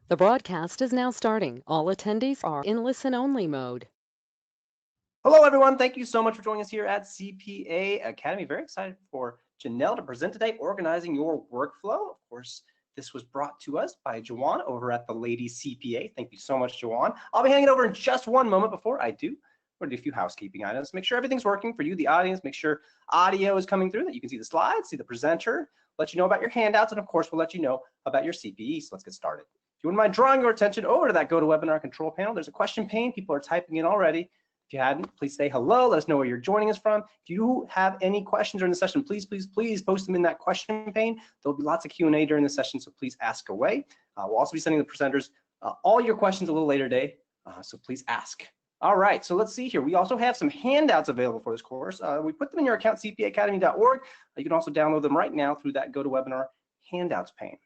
The broadcast is now starting. All attendees are in listen-only mode. Hello, everyone. Thank you so much for joining us here at CPA Academy. Very excited for Janelle to present today, organizing your workflow. Of course, this was brought to us by Jawan over at the Ladies CPA. Thank you so much, Jawan. I'll be handing it over in just one moment. Before I do, we're going to do a few housekeeping items. Make sure everything's working for you, the audience. Make sure audio is coming through, that you can see the slides, see the presenter, let you know about your handouts, and of course, we'll let you know about your CPE. So let's get started. If you wouldn't mind drawing your attention over to that GoToWebinar control panel, there's a question pane. People are typing in already. If you hadn't, please say hello. Let us know where you're joining us from. If you have any questions during the session, please post them in that question pane. There'll be lots of Q&A during the session, so please ask away. We'll also be sending the presenters all your questions a little later today, so please ask. All right, so let's see here. We also have some handouts available for this course. We put them in your account, cpaacademy.org. You can also download them right now through that GoToWebinar handouts pane.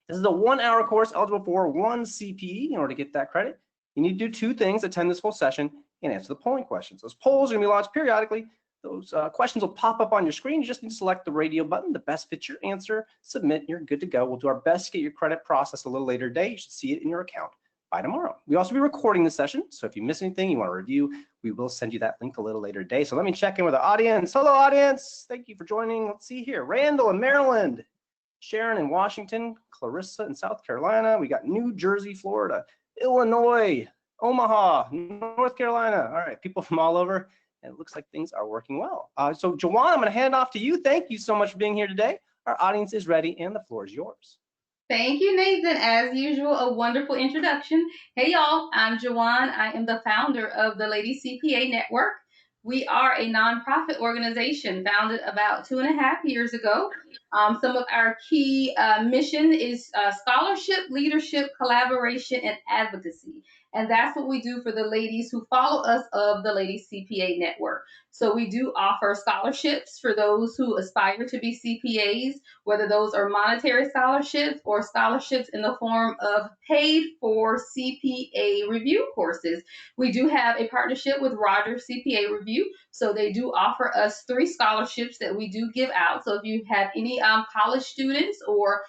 This is a 1-hour course eligible for 1 CPE. In order to get that credit, you need to do 2 things: attend this full session and answer the polling questions. Those polls are going to be launched periodically. Those questions will pop up on your screen. You just need to select the radio button that best fits your answer, submit, and you're good to go. We'll do our best to get your credit processed a little later today. You should see it in your account by tomorrow. We also be recording the session, so if you miss anything you want to review, we will send you that link a little later today. So let me check in with the audience. Hello, audience. Thank you for joining. Let's see here. Randall in Maryland, Sharon in Washington, Clarissa in South Carolina. We got New Jersey, Florida, Illinois, Omaha, North Carolina. All right, people from all over, and it looks like things are working well. So Jawan, I'm going to hand off to you. Thank you so much for being here today. Our audience is ready, and the floor is yours. Thank you, Nathan. As usual, a wonderful introduction. Hey, y'all, I'm Jawan. I am the founder of the Ladies CPA Network. We are a nonprofit organization founded about 2.5 years ago. Some of our key mission is scholarship, leadership, collaboration, and advocacy. And that's what we do for the ladies who follow us of the Ladies CPA Network. So we do offer scholarships for those who aspire to be CPAs, whether those are monetary scholarships or scholarships in the form of paid for CPA review courses. We do have a partnership with Rogers CPA Review, so they do offer us 3 scholarships that we do give out. So if you have any college students or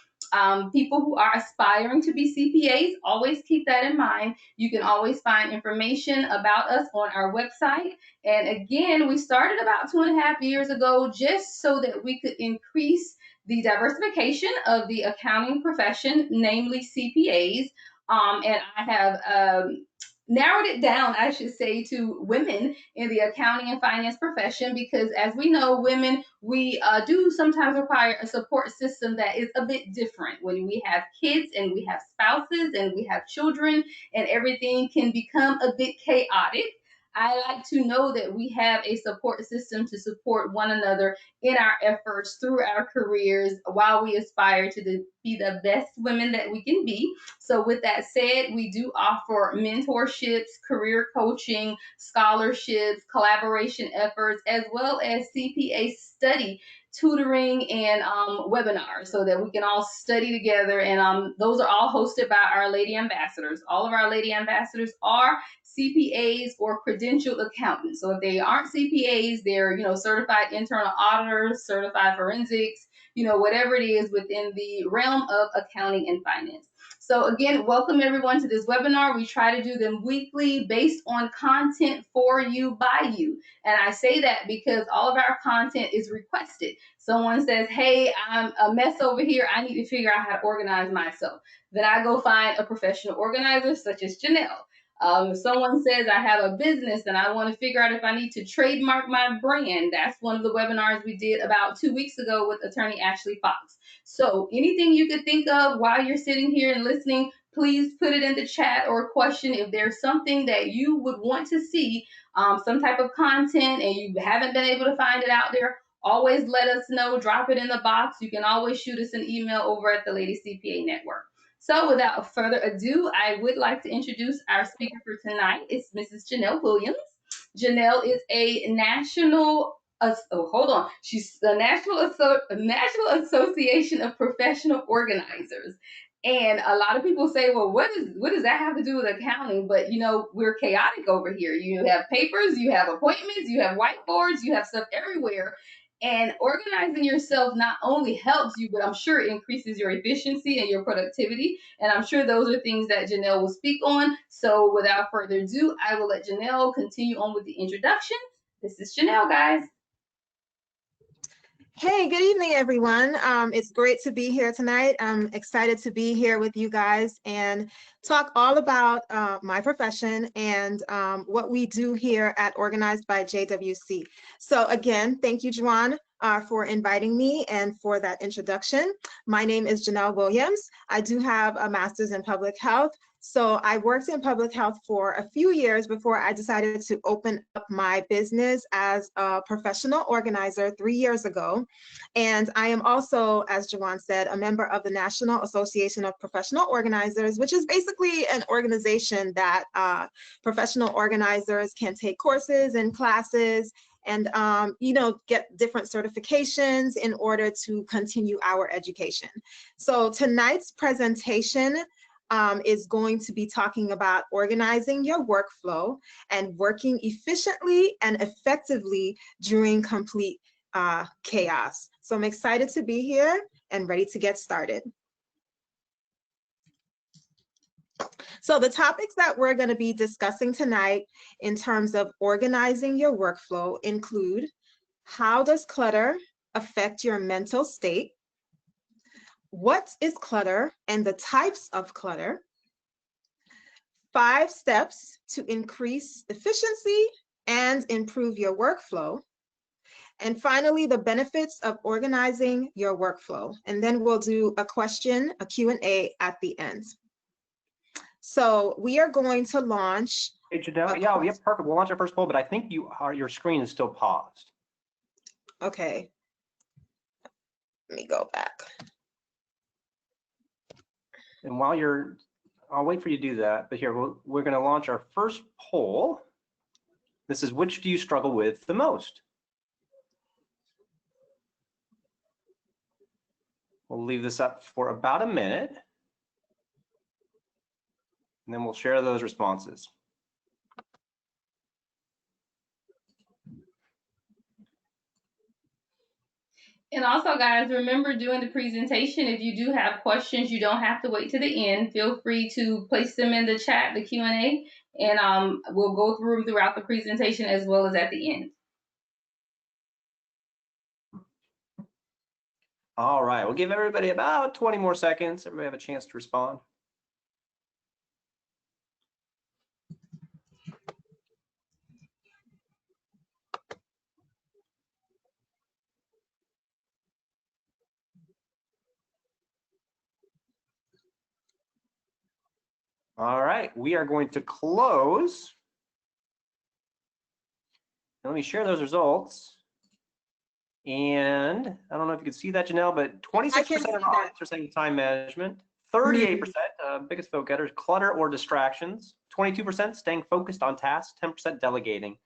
people who are aspiring to be CPAs, always keep that in mind. You can always find information about us on our website. And again, we started about 2.5 years ago just so that we could increase the diversification of the accounting profession, namely CPAs. And I have narrowed it down, I should say, to women in the accounting and finance profession, because as we know, women, we do sometimes require a support system that is a bit different when we have kids and we have spouses and we have children, and everything can become a bit chaotic. I like to know that we have a support system to support one another in our efforts through our careers while we aspire to be the best women that we can be. So, with that said, we do offer mentorships, career coaching, scholarships, collaboration efforts, as well as CPA study tutoring and webinars so that we can all study together. And those are all hosted by our lady ambassadors. All of our lady ambassadors are CPAs or credentialed accountants. So if they aren't CPAs, they're certified internal auditors, certified forensics, whatever it is within the realm of accounting and finance. So again, welcome everyone to this webinar. We try to do them weekly based on content for you, by you. And I say that because all of our content is requested. Someone says, hey, I'm a mess over here. I need to figure out how to organize myself. Then I go find a professional organizer such as Janelle. If someone says I have a business and I want to figure out if I need to trademark my brand, that's one of the webinars we did about 2 weeks ago with attorney Ashley Fox. So anything you could think of while you're sitting here and listening, please put it in the chat or question. If there's something that you would want to see, some type of content, and you haven't been able to find it out there, always let us know. Drop it in the box. You can always shoot us an email over at the Lady CPA Network. So without further ado, I would like to introduce our speaker for tonight. It's Mrs. Janelle Williams. Janelle is a She's the National Association of Professional Organizers. And a lot of people say, well, what does that have to do with accounting? But we're chaotic over here. You have papers, you have appointments, you have whiteboards, you have stuff everywhere. And organizing yourself not only helps you, but I'm sure it increases your efficiency and your productivity. And I'm sure those are things that Janelle will speak on. So without further ado, I will let Janelle continue on with the introduction. This is Janelle, guys. Hey, good evening, everyone. It's great to be here tonight. I'm excited to be here with you guys and talk all about my profession and what we do here at Organized by JWC. So again, thank you, Juan, for inviting me and for that introduction. My name is Janelle Williams. I do have a master's in public health. So I worked in public health for a few years before I decided to open up my business as a professional organizer 3 years ago. And I am also, as Jawan said, a member of the National Association of Professional Organizers, which is basically an organization that professional organizers can take courses and classes and get different certifications in order to continue our education. So tonight's presentation is going to be talking about organizing your workflow and working efficiently and effectively during complete chaos. So I'm excited to be here and ready to get started. So the topics that we're going to be discussing tonight in terms of organizing your workflow include: how does clutter affect your mental state? What is clutter and the types of clutter? 5 steps to increase efficiency and improve your workflow. And finally, the benefits of organizing your workflow. And then we'll do a question, a Q&A at the end. So we are going to launch. Hey, Janelle, yeah, perfect. We'll launch our first poll, but I think your screen is still paused. Okay. Let me go back. And while I'll wait for you to do that, but here, we're going to launch our first poll. This is: which do you struggle with the most? We'll leave this up for about a minute, and then we'll share those responses. And also, guys, remember during the presentation, if you do have questions, you don't have to wait to the end. Feel free to place them in the chat, the Q&A, and we'll go through them throughout the presentation as well as at the end. All right, we'll give everybody about 20 more seconds. Everybody have a chance to respond. All right, we are going to close. Let me share those results. And I don't know if you can see that, Janelle, but 26% of our audience are saying time management. 38%, biggest vote getters, clutter or distractions. 22% staying focused on tasks. 10% delegating.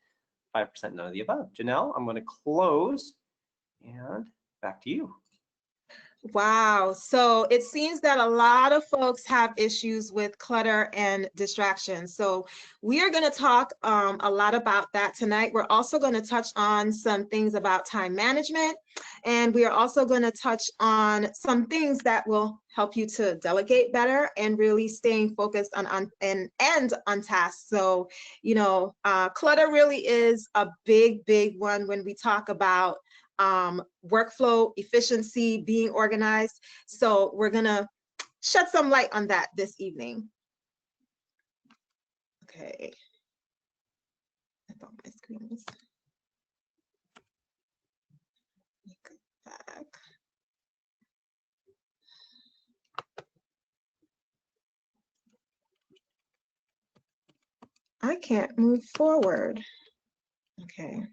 5% none of the above. Janelle, I'm going to close, and back to you. Wow. So it seems that a lot of folks have issues with clutter and distractions. So we are going to talk a lot about that tonight. We're also going to touch on some things about time management. And we are also going to touch on some things that will help you to delegate better and really staying focused on tasks. So, clutter really is a big one when we talk about workflow efficiency, being organized. So we're gonna shed some light on that this evening. Okay. I thought my screen was back. I can't move forward. Okay.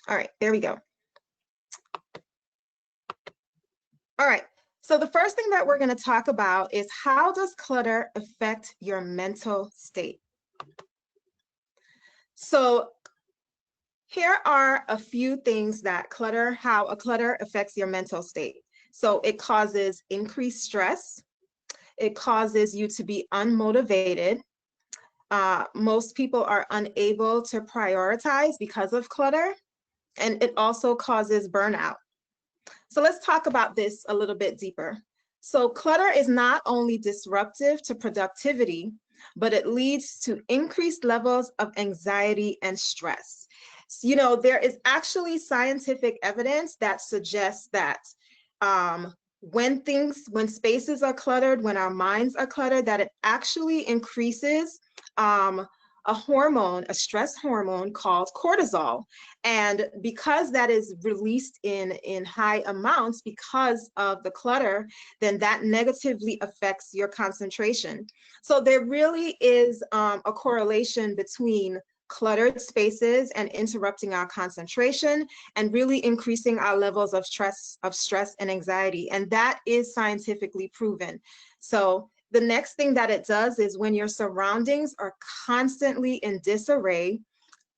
All right, there we go. All right, so the first thing that we're going to talk about is: how does clutter affect your mental state? So here are a few things that how a clutter affects your mental state. So it causes increased stress. It causes you to be unmotivated. Most people are unable to prioritize because of clutter. and it also causes burnout. So let's talk about this a little bit deeper. So clutter is not only disruptive to productivity, but it leads to increased levels of anxiety and stress. You know, there is actually scientific evidence that suggests that when spaces are cluttered, when our minds are cluttered, that it actually increases a hormone, a stress hormone called cortisol. And because that is released in high amounts because of the clutter, then that negatively affects your concentration. So there really is a correlation between cluttered spaces and interrupting our concentration and really increasing our levels of stress and anxiety. And that is scientifically proven. So the next thing that it does is when your surroundings are constantly in disarray,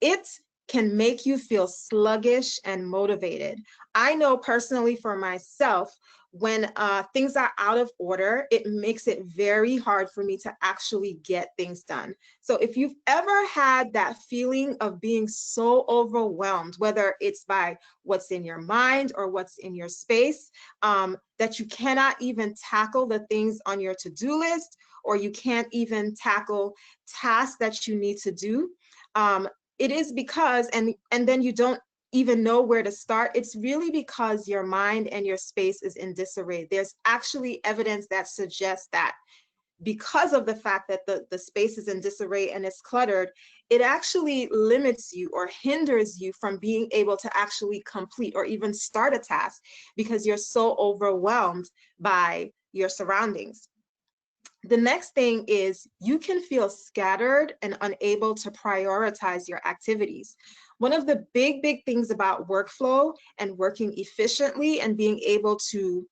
it can make you feel sluggish and motivated. I know personally for myself, when things are out of order, it makes it very hard for me to actually get things done. So if you've ever had that feeling of being so overwhelmed, whether it's by what's in your mind or what's in your space, that you cannot even tackle the things on your to-do list, or you can't even tackle tasks that you need to do, it is because, and then you don't even know where to start, it's really because your mind and your space is in disarray. There's actually evidence that suggests that because of the fact that the space is in disarray and it's cluttered, it actually limits you or hinders you from being able to actually complete or even start a task because you're so overwhelmed by your surroundings. The next thing is you can feel scattered and unable to prioritize your activities. One of the big things about workflow and working efficiently and being able to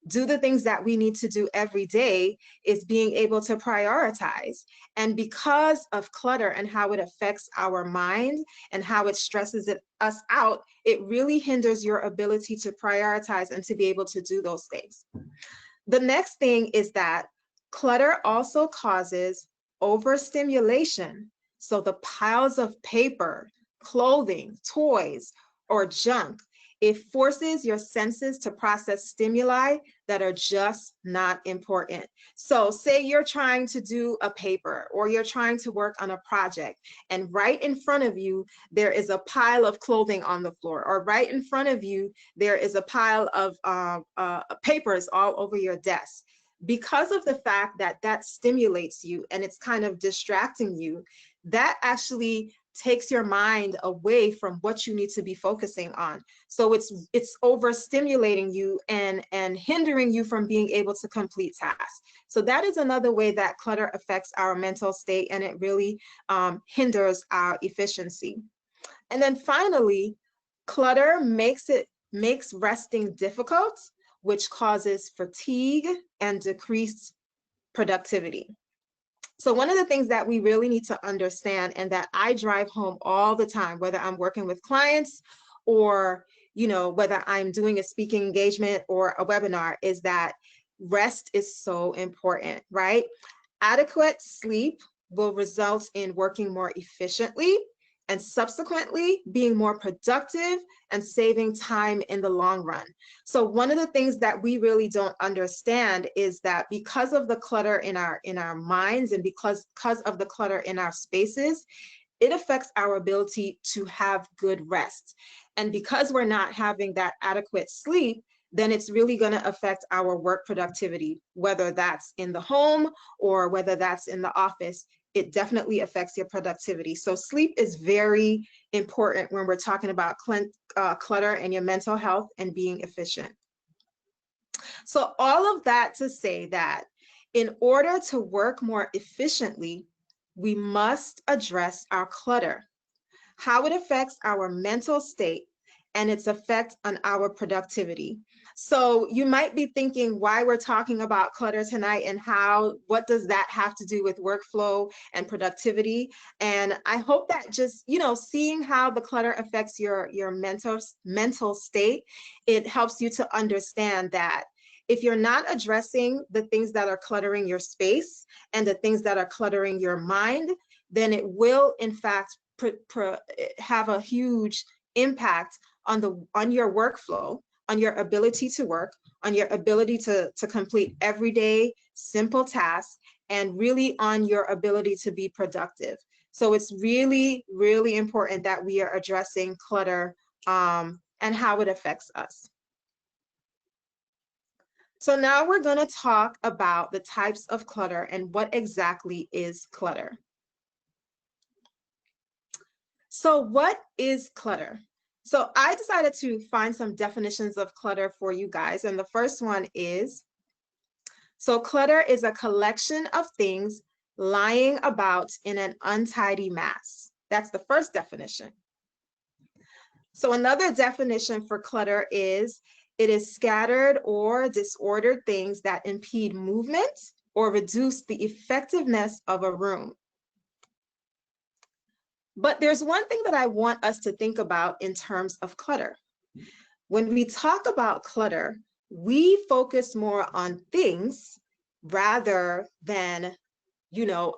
do the things that we need to do every day is being able to prioritize. And because of clutter and how it affects our mind and how it stresses us out, it really hinders your ability to prioritize and to be able to do those things. The next thing is that clutter also causes overstimulation. So the piles of paper, clothing, toys, or junk, it forces your senses to process stimuli that are just not important. So say you're trying to do a paper or you're trying to work on a project, and right in front of you, there is a pile of clothing on the floor, or right in front of you, there is a pile of papers all over your desk. Because of the fact that that stimulates you and it's kind of distracting you, that actually takes your mind away from what you need to be focusing on. So it's overstimulating you and hindering you from being able to complete tasks. So that is another way that clutter affects our mental state, and it really hinders our efficiency. And then finally, clutter makes resting difficult, which causes fatigue and decreased productivity. So one of the things that we really need to understand, and that I drive home all the time, whether I'm working with clients or, you know, whether I'm doing a speaking engagement or a webinar, is that rest is so important, right? Adequate sleep will result in working more efficiently and subsequently being more productive and saving time in the long run. So one of the things that we really don't understand is that because of the clutter in our minds and because of the clutter in our spaces, it affects our ability to have good rest. And because we're not having that adequate sleep, then it's really going to affect our work productivity, whether that's in the home or whether that's in the office. It definitely affects your productivity. So sleep is very important when we're talking about clutter and your mental health and being efficient. So all of that to say that in order to work more efficiently, we must address our clutter, how it affects our mental state, and its effect on our productivity. So you might be thinking why we're talking about clutter tonight and what does that have to do with workflow and productivity? And I hope that just, you know, seeing how the clutter affects your mental state, it helps you to understand that if you're not addressing the things that are cluttering your space and the things that are cluttering your mind, then it will in fact have a huge impact on your workflow, on your ability to work, on your ability to complete everyday simple tasks, and really on your ability to be productive. So it's really, really important that we are addressing clutter and how it affects us. So now we're going to talk about the types of clutter and what exactly is clutter. So what is clutter? So I decided to find some definitions of clutter for you guys. And the first one is, so clutter is a collection of things lying about in an untidy mass. That's the first definition. So another definition for clutter is, it is scattered or disordered things that impede movement or reduce the effectiveness of a room. But there's one thing that I want us to think about in terms of clutter. When we talk about clutter, we focus more on things rather than,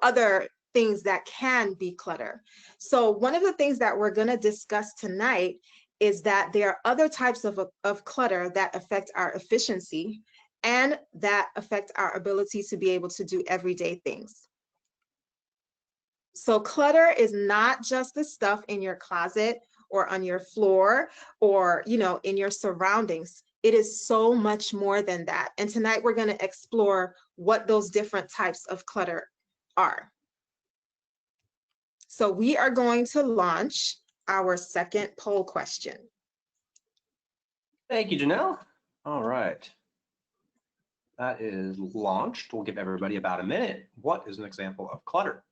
other things that can be clutter. So one of the things that we're going to discuss tonight is that there are other types of clutter that affect our efficiency and that affect our ability to be able to do everyday things. So clutter is not just the stuff in your closet or on your floor or, in your surroundings. It is so much more than that. And tonight we're going to explore what those different types of clutter are. So we are going to launch our second poll question. Thank you, Janelle. All right. That is launched. We'll give everybody about a minute. What is an example of clutter?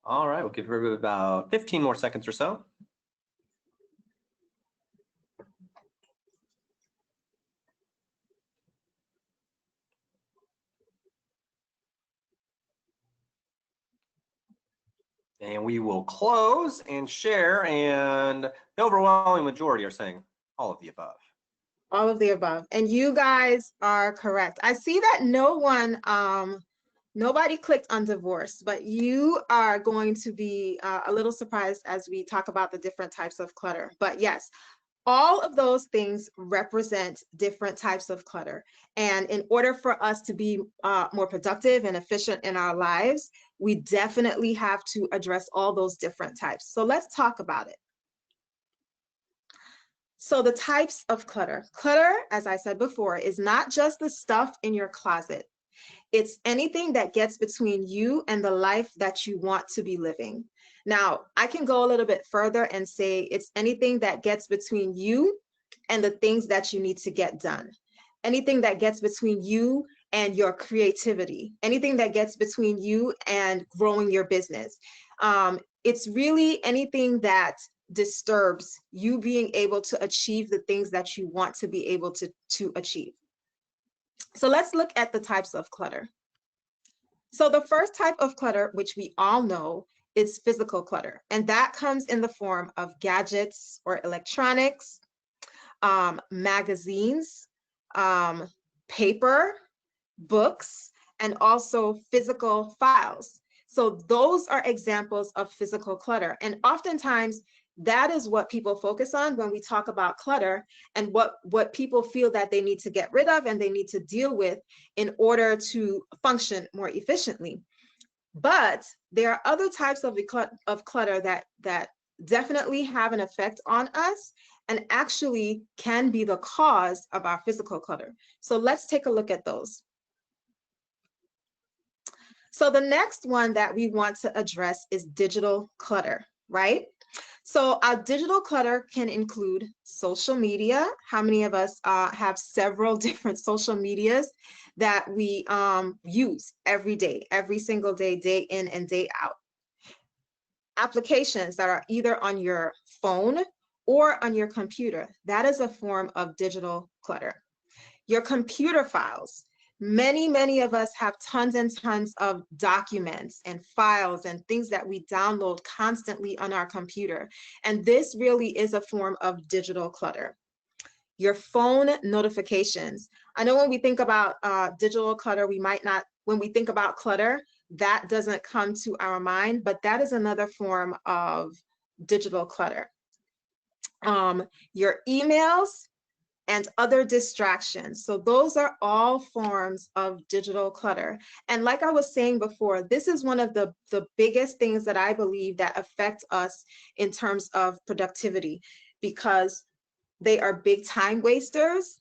All right, we'll give everybody about 15 more seconds or so. And we will close and share, and the overwhelming majority are saying all of the above. All of the above. And you guys are correct. I see that nobody clicked on divorce, but you are going to be a little surprised as we talk about the different types of clutter. But yes, all of those things represent different types of clutter. And in order for us to be more productive and efficient in our lives, we definitely have to address all those different types. So let's talk about it. So the types of clutter. Clutter, as I said before, is not just the stuff in your closet. It's anything that gets between you and the life that you want to be living. Now, I can go a little bit further and say it's anything that gets between you and the things that you need to get done. Anything that gets between you and your creativity. Anything that gets between you and growing your business. It's really anything that disturbs you being able to achieve the things that you want to be able to achieve. So let's look at the types of clutter. So the first type of clutter, which we all know, is physical clutter. And that comes in the form of gadgets or electronics, magazines, paper, books, and also physical files. So those are examples of physical clutter. And oftentimes that is what people focus on when we talk about clutter and what people feel that they need to get rid of and they need to deal with in order to function more efficiently. But there are other types of clutter that definitely have an effect on us and actually can be the cause of our physical clutter. So let's take a look at those. So the next one that we want to address is digital clutter, right? So our digital clutter can include social media. How many of us have several different social medias that we use every day, every single day, day in and day out? Applications that are either on your phone or on your computer. That is a form of digital clutter. Your computer files. Many of us have tons and tons of documents and files and things that we download constantly on our computer. And this really is a form of digital clutter. Your phone notifications. I know when we think about digital clutter, we might not, when we think about clutter, that doesn't come to our mind, but that is another form of digital clutter. Your emails and other distractions. So those are all forms of digital clutter. And like I was saying before, this is one of the biggest things that I believe that affect us in terms of productivity, because they are big time wasters,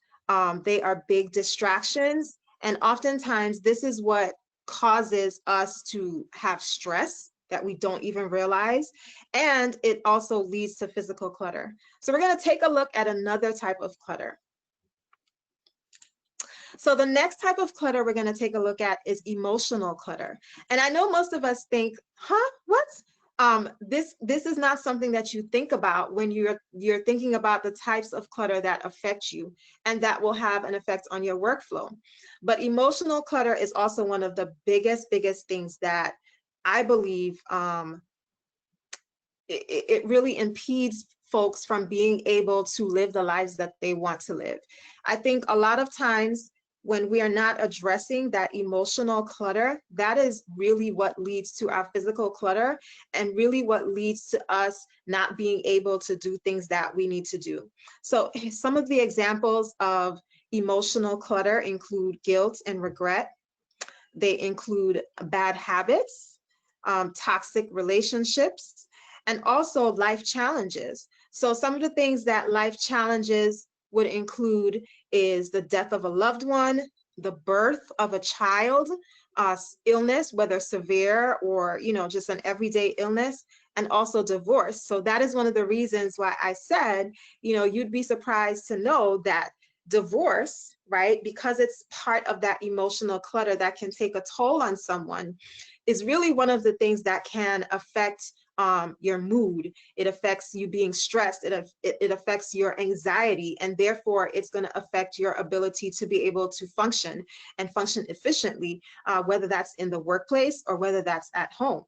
they are big distractions, and oftentimes this is what causes us to have stress that we don't even realize, and it also leads to physical clutter. So we're going to take a look at another type of clutter. So the next type of clutter we're going to take a look at is emotional clutter. And I know most of us think, what? This is not something that you think about when you're thinking about the types of clutter that affect you and that will have an effect on your workflow. But emotional clutter is also one of the biggest things that I believe it really impedes folks from being able to live the lives that they want to live. I think a lot of times when we are not addressing that emotional clutter, that is really what leads to our physical clutter and really what leads to us not being able to do things that we need to do. So some of the examples of emotional clutter include guilt and regret. They include bad habits, toxic relationships, and also life challenges. So some of the things that life challenges would include is the death of a loved one, the birth of a child, illness, whether severe or just an everyday illness, and also divorce. So that is one of the reasons why I said, you'd be surprised to know that divorce, right, because it's part of that emotional clutter that can take a toll on someone, is really one of the things that can affect your mood. It affects you being stressed. It affects your anxiety, and therefore it's going to affect your ability to be able to function and function efficiently, whether that's in the workplace or whether that's at home.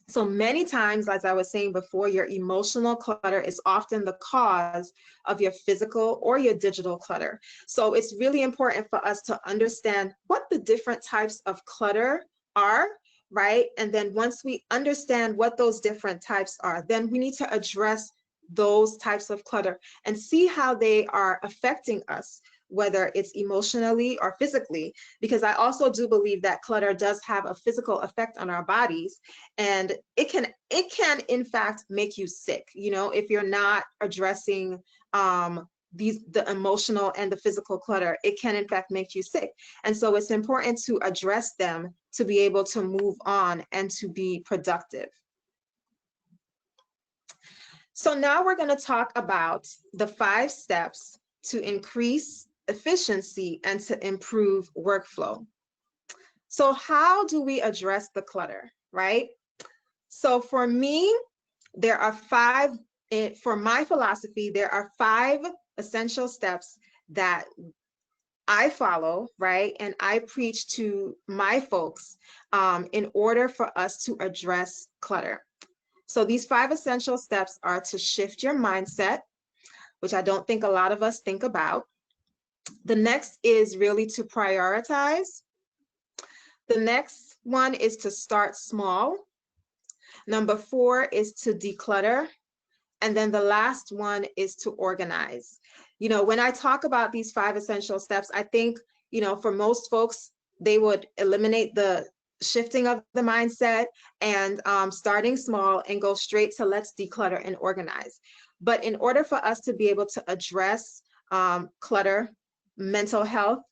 So many times, as I was saying before, your emotional clutter is often the cause of your physical or your digital clutter. So it's really important for us to understand what the different types of clutter are, right? And then once we understand what those different types are, then we need to address those types of clutter and see how they are affecting us, whether it's emotionally or physically, because I also do believe that clutter does have a physical effect on our bodies, and it can in fact make you sick, if you're not addressing the emotional and the physical clutter. It can in fact make you sick. And so it's important to address them to be able to move on and to be productive. So now we're going to talk about the 5 steps to increase efficiency and to improve workflow. So how do we address the clutter, right? So for me, there are 5, for my philosophy, there are 5 essential steps that I follow, right? And I preach to my folks in order for us to address clutter. So these 5 essential steps are to shift your mindset, which I don't think a lot of us think about. The next is really to prioritize. The next one is to start small. Number 4 is to declutter. And then the last one is to organize. When I talk about these 5 essential steps, I think, for most folks, they would eliminate the shifting of the mindset and starting small and go straight to let's declutter and organize. But in order for us to be able to address clutter, mental health,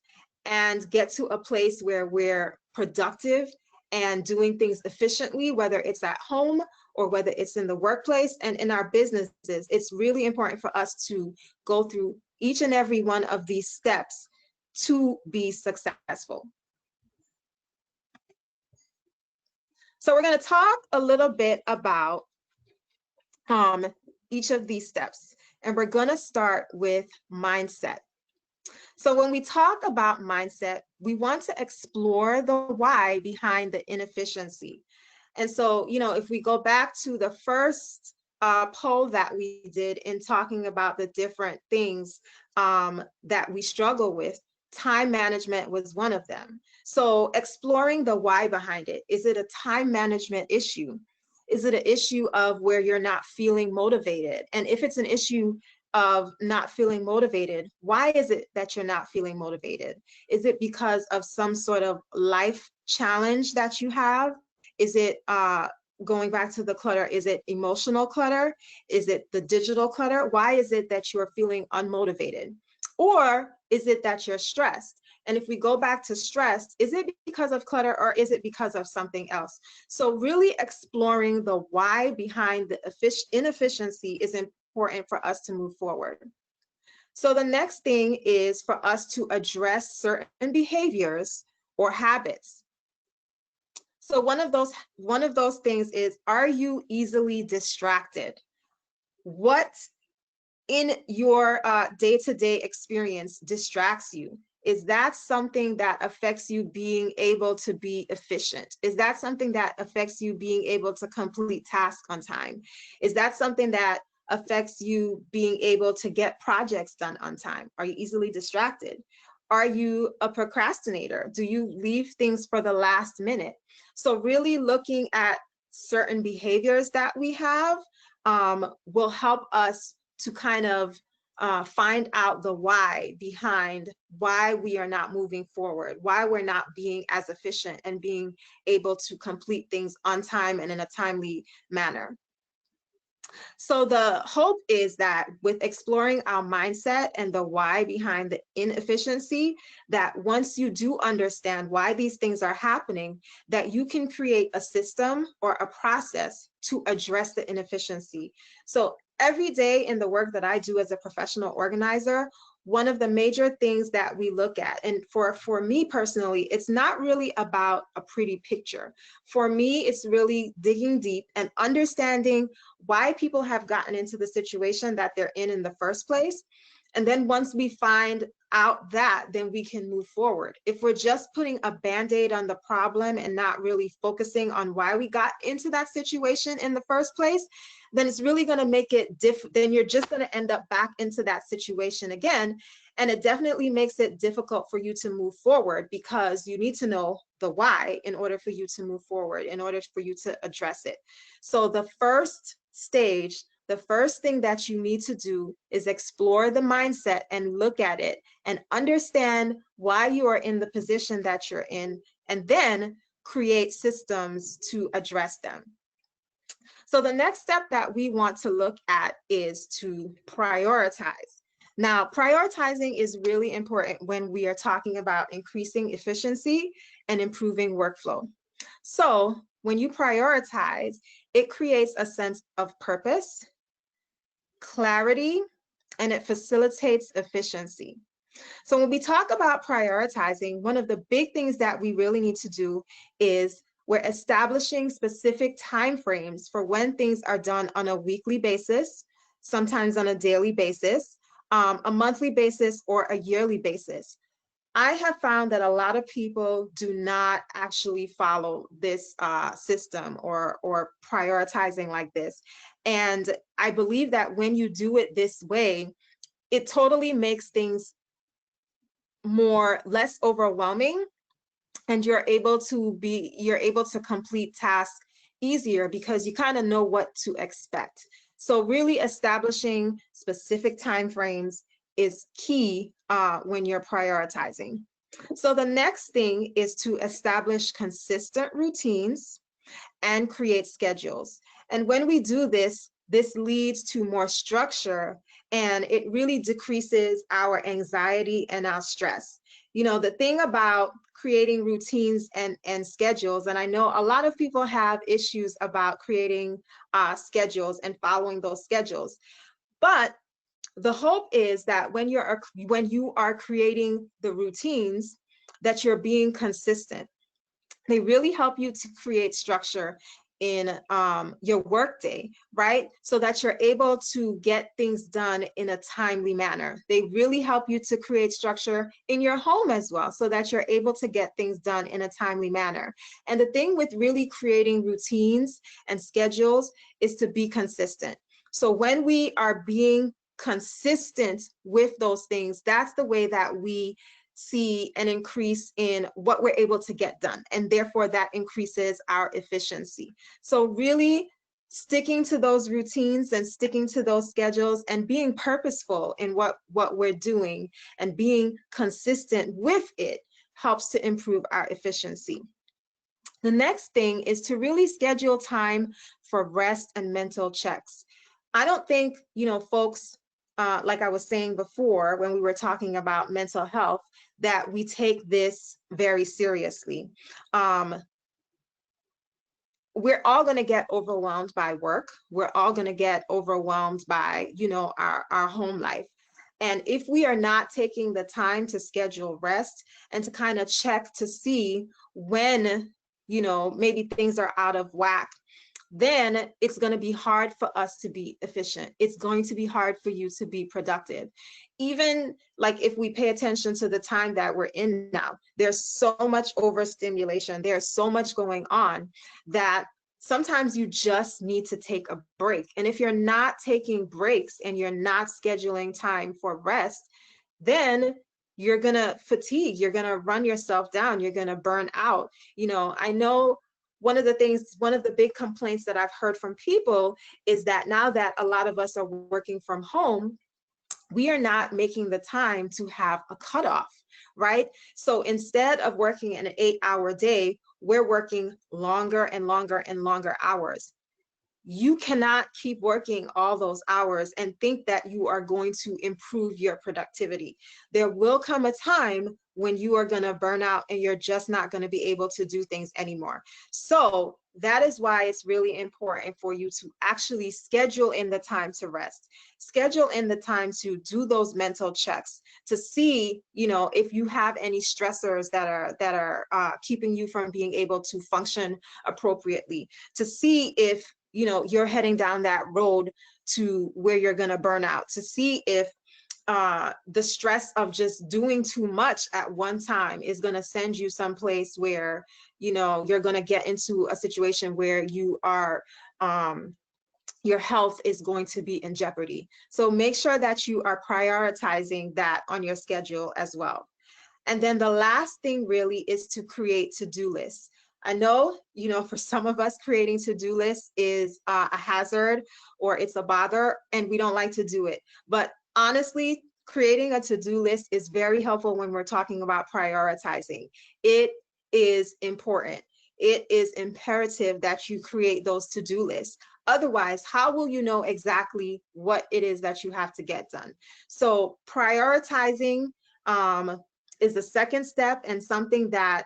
and get to a place where we're productive and doing things efficiently, whether it's at home or whether it's in the workplace and in our businesses, it's really important for us to go through each and every one of these steps to be successful. So we're going to talk a little bit about each of these steps. And we're going to start with mindset. So when we talk about mindset, we want to explore the why behind the inefficiency. And so, if we go back to the first poll that we did in talking about the different things that we struggle with, time management was one of them. So exploring the why behind it. Is it a time management issue? Is it an issue of where you're not feeling motivated? And if it's an issue of not feeling motivated, why is it that you're not feeling motivated? Is it because of some sort of life challenge that you have? Is it going back to the clutter? Is it emotional clutter? Is it the digital clutter? Why is it that you're feeling unmotivated? Or is it that you're stressed? And if we go back to stress, is it because of clutter or is it because of something else? So really exploring the why behind the inefficiency is important for us to move forward. So the next thing is for us to address certain behaviors or habits. So one of those things is, are you easily distracted? What in your day-to-day experience distracts you? Is that something that affects you being able to be efficient? Is that something that affects you being able to complete tasks on time? Is that something that affects you being able to get projects done on time? Are you easily distracted? Are you a procrastinator? Do you leave things for the last minute? So really looking at certain behaviors that we have will help us to kind of find out the why behind why we are not moving forward, why we're not being as efficient and being able to complete things on time and in a timely manner. So the hope is that with exploring our mindset and the why behind the inefficiency, that once you do understand why these things are happening, that you can create a system or a process to address the inefficiency. So every day in the work that I do as a professional organizer, one of the major things that we look at, and for me personally, it's not really about a pretty picture. For me, it's really digging deep and understanding why people have gotten into the situation that they're in the first place. And then once we find out that, then we can move forward. If we're just putting a Band-Aid on the problem and not really focusing on why we got into that situation in the first place, then it's really going to make it then you're just going to end up back into that situation again. And it definitely makes it difficult for you to move forward, because you need to know the why in order for you to move forward, in order for you to address it. So the first stage, the first thing that you need to do is explore the mindset and look at it and understand why you are in the position that you're in, and then create systems to address them. So the next step that we want to look at is to prioritize. Now, prioritizing is really important when we are talking about increasing efficiency and improving workflow. So when you prioritize, it creates a sense of purpose, clarity, and it facilitates efficiency. So when we talk about prioritizing, one of the big things that we really need to do is we're establishing specific timeframes for when things are done on a weekly basis, sometimes on a daily basis, a monthly basis, or a yearly basis. I have found that a lot of people do not actually follow this system or prioritizing like this. And I believe that when you do it this way, it totally makes things less overwhelming, and you're able to complete tasks easier because you kind of know what to expect. So really establishing specific timeframes is key when you're prioritizing. So the next thing is to establish consistent routines and create schedules. And when we do this, this leads to more structure, and it really decreases our anxiety and our stress. You know, the thing about creating routines and schedules, and I know a lot of people have issues about creating schedules and following those schedules, but the hope is that when you are creating the routines, that you're being consistent. They really help you to create structure in your workday, right? So that you're able to get things done in a timely manner. They really help you to create structure in your home as well, so that you're able to get things done in a timely manner. And the thing with really creating routines and schedules is to be consistent. So when we are being consistent with those things, that's the way that we see an increase in what we're able to get done. And therefore that increases our efficiency. So really sticking to those routines and sticking to those schedules and being purposeful in what we're doing and being consistent with it helps to improve our efficiency. The next thing is to really schedule time for rest and mental checks. I don't think, folks, like I was saying before, when we were talking about mental health, that we take this very seriously. We're all going to get overwhelmed by work. We're all going to get overwhelmed by, our home life. And if we are not taking the time to schedule rest and to kind of check to see when, maybe things are out of whack, then it's going to be hard for us to be efficient. It's going to be hard for you to be productive. Even like if we pay attention to the time that we're in now, there's so much overstimulation, there's so much going on that sometimes you just need to take a break. And if you're not taking breaks and you're not scheduling time for rest, then you're going to fatigue, you're going to run yourself down, you're going to burn out. I know one of the big complaints that I've heard from people is that now that a lot of us are working from home, we are not making the time to have a cutoff, right? So instead of working an 8-hour day, we're working longer and longer and longer hours. You cannot keep working all those hours and think that you are going to improve your productivity. There will come a time when you are going to burn out and you're just not going to be able to do things anymore. So that is why it's really important for you to actually schedule in the time to rest, schedule in the time to do those mental checks, to see, if you have any stressors that are keeping you from being able to function appropriately, to see if you're heading down that road to where you're going to burn out, to see if the stress of just doing too much at one time is going to send you someplace where, you're going to get into a situation where you are, your health is going to be in jeopardy. So make sure that you are prioritizing that on your schedule as well. And then the last thing really is to create to-do lists. I know, for some of us, creating to-do lists is a hazard or it's a bother, and we don't like to do it. But honestly, creating a to-do list is very helpful when we're talking about prioritizing. It is important. It is imperative that you create those to-do lists. Otherwise, how will you know exactly what it is that you have to get done? So prioritizing is the second step, and something that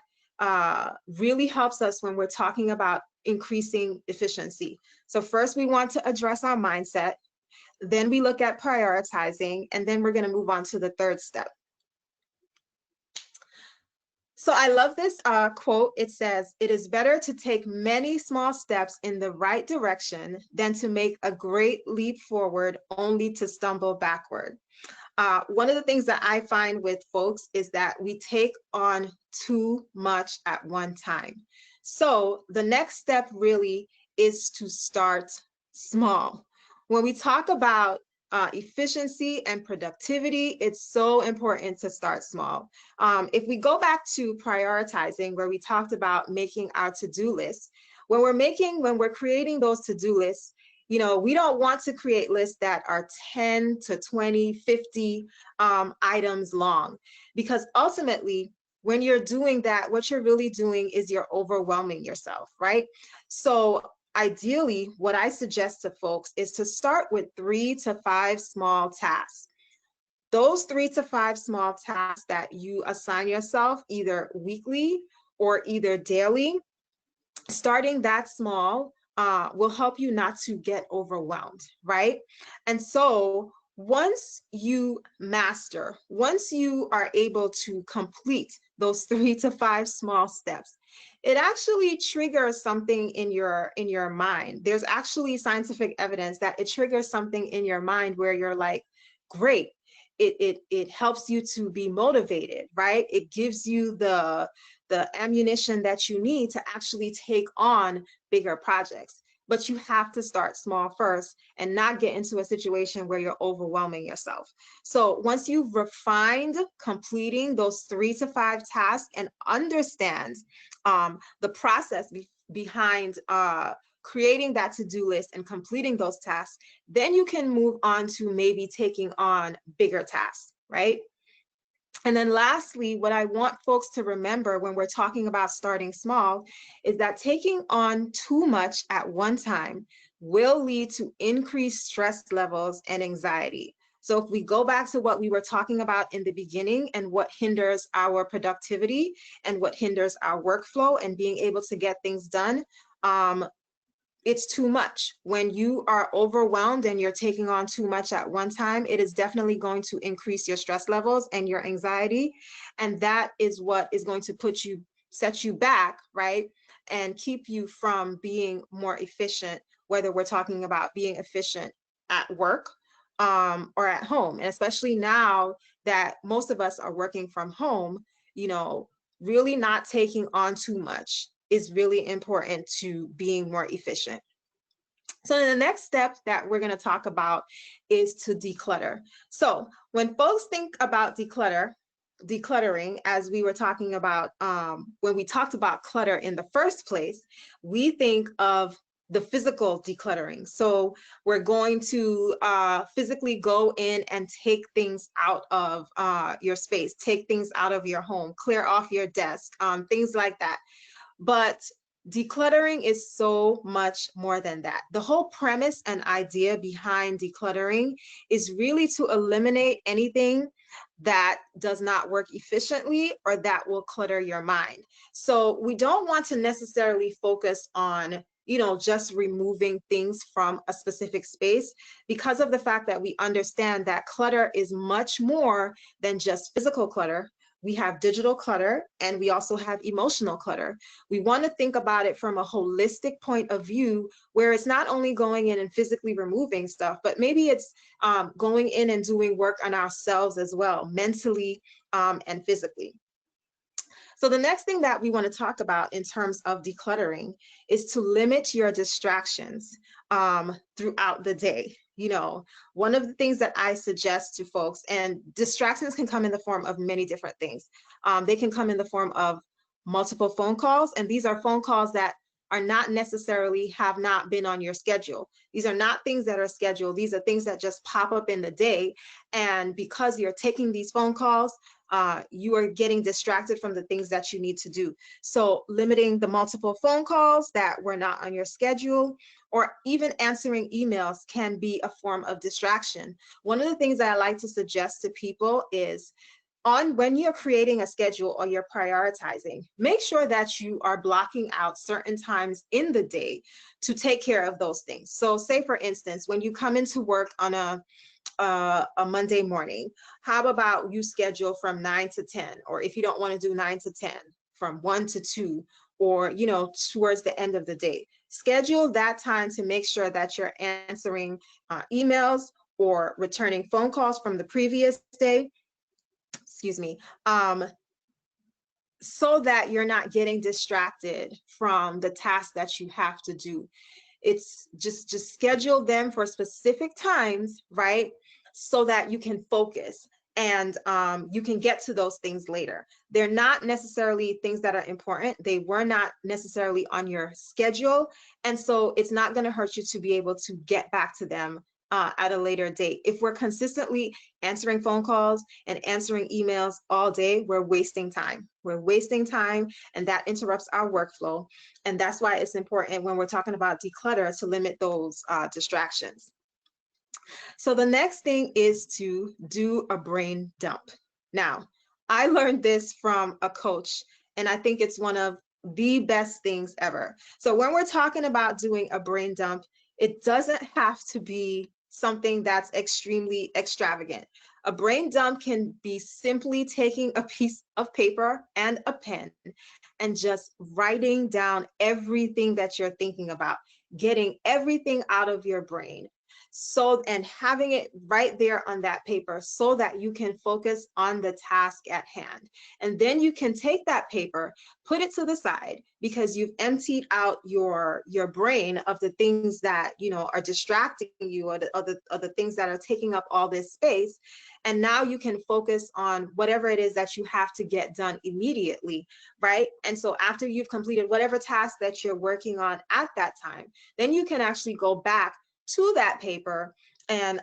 really helps us when we're talking about increasing efficiency. So first we want to address our mindset, then we look at prioritizing, and then we're going to move on to the third step. So I love this quote. It says, "It is better to take many small steps in the right direction than to make a great leap forward only to stumble backward." One of the things that I find with folks is that we take on too much at one time. So the next step really is to start small. When we talk about efficiency and productivity, it's so important to start small. If we go back to prioritizing, where we talked about making our to-do list, when we're creating those to-do lists, we don't want to create lists that are 10 to 20, 50 items long, because ultimately, when you're doing that, what you're really doing is you're overwhelming yourself, right? So ideally, what I suggest to folks is to start with 3 to 5 small tasks. Those 3 to 5 small tasks that you assign yourself either weekly or either daily, starting that small will help you not to get overwhelmed, right? And so once you are able to complete those 3 to 5 small steps, it actually triggers something in your mind. There's actually scientific evidence that it triggers something in your mind where you're like, great. It helps you to be motivated, right? It gives you the ammunition that you need to actually take on bigger projects. But you have to start small first and not get into a situation where you're overwhelming yourself. So once you've refined completing those 3 to 5 tasks and understand the process behind creating that to-do list and completing those tasks, then you can move on to maybe taking on bigger tasks, right? And then lastly, what I want folks to remember when we're talking about starting small is that taking on too much at one time will lead to increased stress levels and anxiety. So if we go back to what we were talking about in the beginning and what hinders our productivity and what hinders our workflow and being able to get things done, it's too much. When you are overwhelmed and you're taking on too much at one time, it is definitely going to increase your stress levels and your anxiety. And that is what is going to set you back, right? And keep you from being more efficient, whether we're talking about being efficient at work or at home. And especially now that most of us are working from home, really not taking on too much is really important to being more efficient. So the next step that we're going to talk about is to declutter. So when folks think about decluttering, as we were talking about when we talked about clutter in the first place, we think of the physical decluttering. So we're going to physically go in and take things out of your space, take things out of your home, clear off your desk, things like that. But decluttering is so much more than that. The whole premise and idea behind decluttering is really to eliminate anything that does not work efficiently or that will clutter your mind. So we don't want to necessarily focus on just removing things from a specific space, because of the fact that we understand that clutter is much more than just physical clutter. We have digital clutter and we also have emotional clutter. We want to think about it from a holistic point of view, where it's not only going in and physically removing stuff, but maybe it's going in and doing work on ourselves as well, mentally and physically. So the next thing that we want to talk about in terms of decluttering is to limit your distractions throughout the day. One of the things that I suggest to folks, and distractions can come in the form of many different things. They can come in the form of multiple phone calls, and these are phone calls that are not necessarily have not been on your schedule. These are not things that are scheduled. These are things that just pop up in the day. And because you're taking these phone calls, you are getting distracted from the things that you need to do. So limiting the multiple phone calls that were not on your schedule, or even answering emails, can be a form of distraction. One of the things that I like to suggest to people is, when you're creating a schedule or you're prioritizing, make sure that you are blocking out certain times in the day to take care of those things. So say, for instance, when you come into work on a Monday morning, how about you schedule from 9 to 10, or if you don't want to do 9 to 10, from 1 to 2, or towards the end of the day. Schedule that time to make sure that you're answering emails or returning phone calls from the previous day, so that you're not getting distracted from the tasks that you have to do. It's just schedule them for specific times, right? So that you can focus and you can get to those things later. They're not necessarily things that are important. They were not necessarily on your schedule. And so it's not going to hurt you to be able to get back to them at a later date. If we're consistently answering phone calls and answering emails all day, we're wasting time. We're wasting time, and that interrupts our workflow. And that's why it's important when we're talking about declutter to limit those distractions. So the next thing is to do a brain dump. Now, I learned this from a coach, and I think it's one of the best things ever. So when we're talking about doing a brain dump, it doesn't have to be something that's extremely extravagant. A brain dump can be simply taking a piece of paper and a pen and just writing down everything that you're thinking about, getting everything out of your brain. So, and having it right there on that paper so that you can focus on the task at hand. And then you can take that paper, put it to the side because you've emptied out your brain of the things that, you know, are distracting you, or the things that are taking up all this space. And now you can focus on whatever it is that you have to get done immediately, right? And so after you've completed whatever task that you're working on at that time, then you can actually go back to that paper and